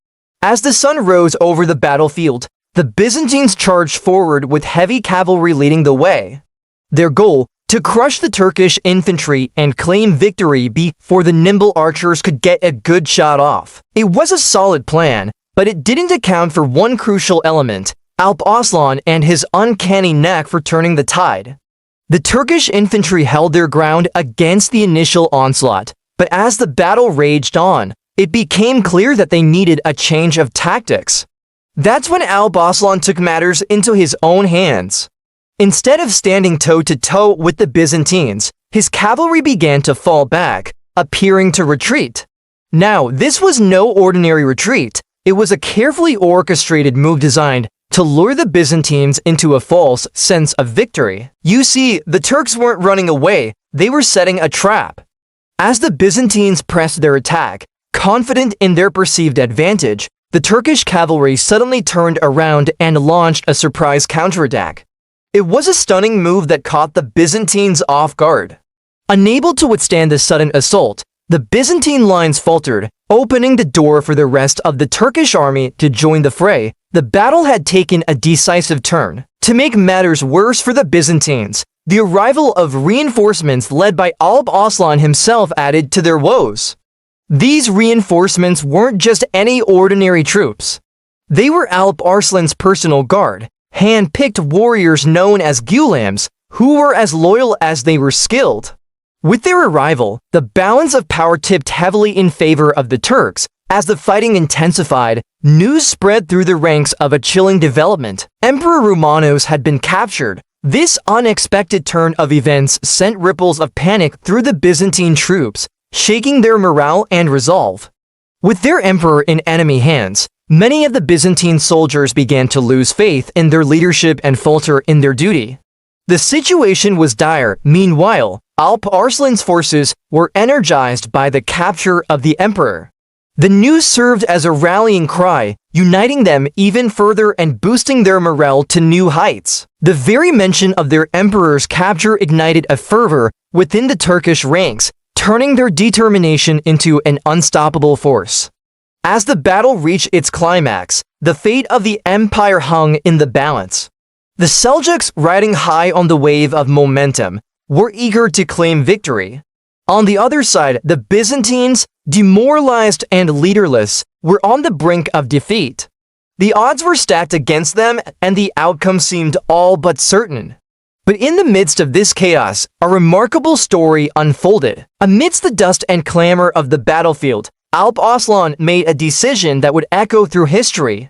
As the sun rose over the battlefield, the Byzantines charged forward with heavy cavalry leading the way. Their goal, to crush the Turkish infantry and claim victory before the nimble archers could get a good shot off. It was a solid plan, but it didn't account for one crucial element, Alp Arslan and his uncanny knack for turning the tide. The Turkish infantry held their ground against the initial onslaught, but as the battle raged on, it became clear that they needed a change of tactics. That's when Alp Arslan took matters into his own hands. Instead of standing toe-to-toe with the Byzantines, his cavalry began to fall back, appearing to retreat. Now, this was no ordinary retreat. It was a carefully orchestrated move designed to lure the Byzantines into a false sense of victory. You see, the Turks weren't running away, they were setting a trap. As the Byzantines pressed their attack, confident in their perceived advantage, the Turkish cavalry suddenly turned around and launched a surprise counterattack. It was a stunning move that caught the Byzantines off guard. Unable to withstand the sudden assault, the Byzantine lines faltered, opening the door for the rest of the Turkish army to join the fray. The battle had taken a decisive turn. To make matters worse for the Byzantines, the arrival of reinforcements led by Alp Arslan himself added to their woes. These reinforcements weren't just any ordinary troops. They were Alp Arslan's personal guard, hand-picked warriors known as gulams, who were as loyal as they were skilled. With their arrival, the balance of power tipped heavily in favor of the Turks. As the fighting intensified, news spread through the ranks of a chilling development. Emperor Romanos had been captured. This unexpected turn of events sent ripples of panic through the Byzantine troops, shaking their morale and resolve. With their emperor in enemy hands, many of the Byzantine soldiers began to lose faith in their leadership and falter in their duty. The situation was dire. Meanwhile, Alp Arslan's forces were energized by the capture of the emperor. The news served as a rallying cry, uniting them even further and boosting their morale to new heights. The very mention of their emperor's capture ignited a fervor within the Turkish ranks, turning their determination into an unstoppable force. As the battle reached its climax, the fate of the empire hung in the balance. The Seljuks, riding high on the wave of momentum, were eager to claim victory. On the other side, the Byzantines, demoralized and leaderless, were on the brink of defeat. The odds were stacked against them, and the outcome seemed all but certain. But in the midst of this chaos, a remarkable story unfolded. Amidst the dust and clamor of the battlefield, Alp Arslan made a decision that would echo through history.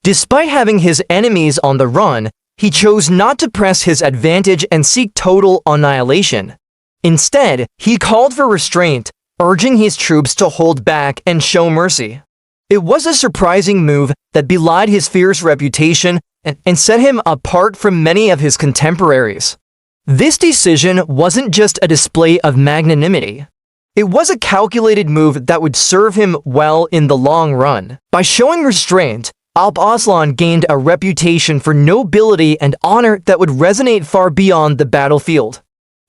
Despite having his enemies on the run, he chose not to press his advantage and seek total annihilation. Instead, he called for restraint, urging his troops to hold back and show mercy. It was a surprising move that belied his fierce reputation and set him apart from many of his contemporaries. This decision wasn't just a display of magnanimity. It was a calculated move that would serve him well in the long run. By showing restraint, Alp Arslan gained a reputation for nobility and honor that would resonate far beyond the battlefield.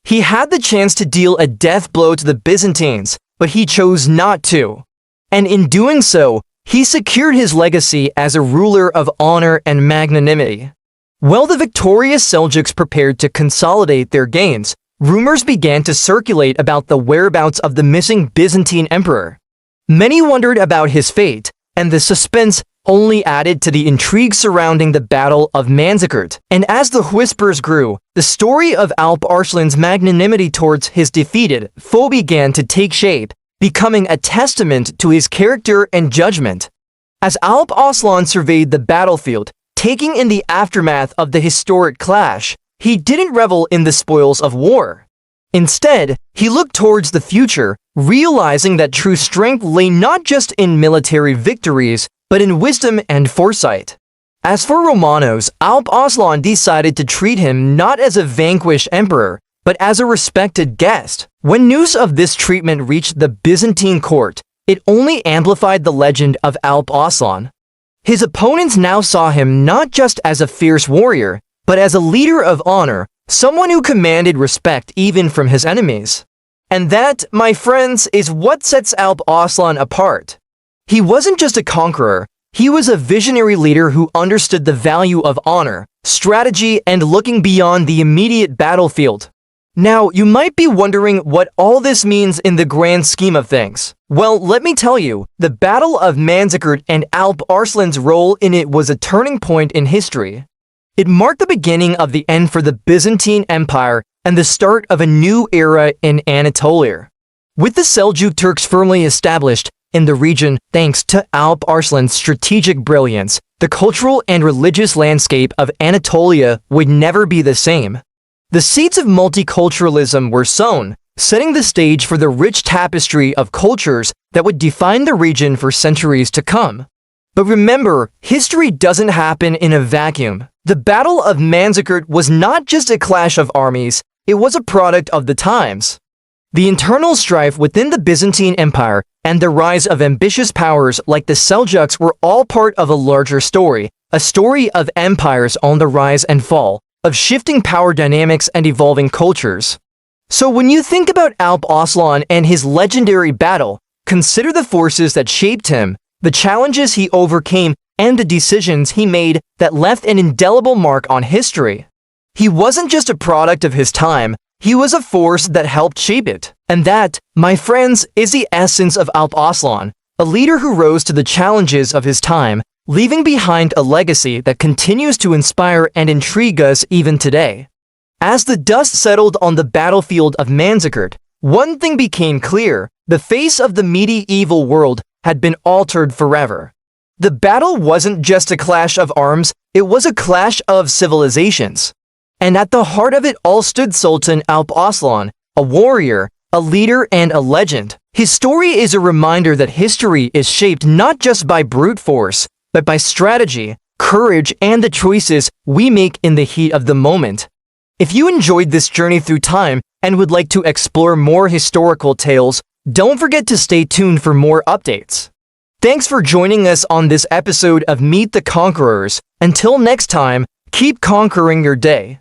He had the chance to deal a death blow to the Byzantines, but he chose not to. And in doing so, he secured his legacy as a ruler of honor and magnanimity. While the victorious Seljuks prepared to consolidate their gains, rumors began to circulate about the whereabouts of the missing Byzantine emperor. Many wondered about his fate, and the suspense only added to the intrigue surrounding the Battle of Manzikert. And as the whispers grew, the story of Alp Arslan's magnanimity towards his defeated foe began to take shape, becoming a testament to his character and judgment. As Alp Arslan surveyed the battlefield, taking in the aftermath of the historic clash, he didn't revel in the spoils of war. Instead, he looked towards the future, realizing that true strength lay not just in military victories, but in wisdom and foresight. As for Romanos, Alp Arslan decided to treat him not as a vanquished emperor, but as a respected guest. When news of this treatment reached the Byzantine court, it only amplified the legend of Alp Arslan. His opponents now saw him not just as a fierce warrior, but as a leader of honor, someone who commanded respect even from his enemies. And that, my friends, is what sets Alp Arslan apart. He wasn't just a conqueror, he was a visionary leader who understood the value of honor, strategy, and looking beyond the immediate battlefield. Now, you might be wondering what all this means in the grand scheme of things. Well, let me tell you, the Battle of Manzikert and Alp Arslan's role in it was a turning point in history. It marked the beginning of the end for the Byzantine Empire and the start of a new era in Anatolia. With the Seljuk Turks firmly established in the region, thanks to Alp Arslan's strategic brilliance, the cultural and religious landscape of Anatolia would never be the same. The seeds of multiculturalism were sown, setting the stage for the rich tapestry of cultures that would define the region for centuries to come. But remember, history doesn't happen in a vacuum. The Battle of Manzikert was not just a clash of armies, it was a product of the times. The internal strife within the Byzantine Empire and the rise of ambitious powers like the Seljuks were all part of a larger story, a story of empires on the rise and fall, of shifting power dynamics and evolving cultures. So when you think about Alp Arslan and his legendary battle, consider the forces that shaped him, the challenges he overcame, and the decisions he made that left an indelible mark on history. He wasn't just a product of his time, he was a force that helped shape it. And that, my friends, is the essence of Alp Arslan, a leader who rose to the challenges of his time, leaving behind a legacy that continues to inspire and intrigue us even today. As the dust settled on the battlefield of Manzikert, one thing became clear: the face of the medieval world had been altered forever. The battle wasn't just a clash of arms, it was a clash of civilizations. And at the heart of it all stood Sultan Alp Arslan, a warrior, a leader, and a legend. His story is a reminder that history is shaped not just by brute force, but by strategy, courage, and the choices we make in the heat of the moment. If you enjoyed this journey through time and would like to explore more historical tales, don't forget to stay tuned for more updates. Thanks for joining us on this episode of Meet the Conquerors. Until next time, keep conquering your day.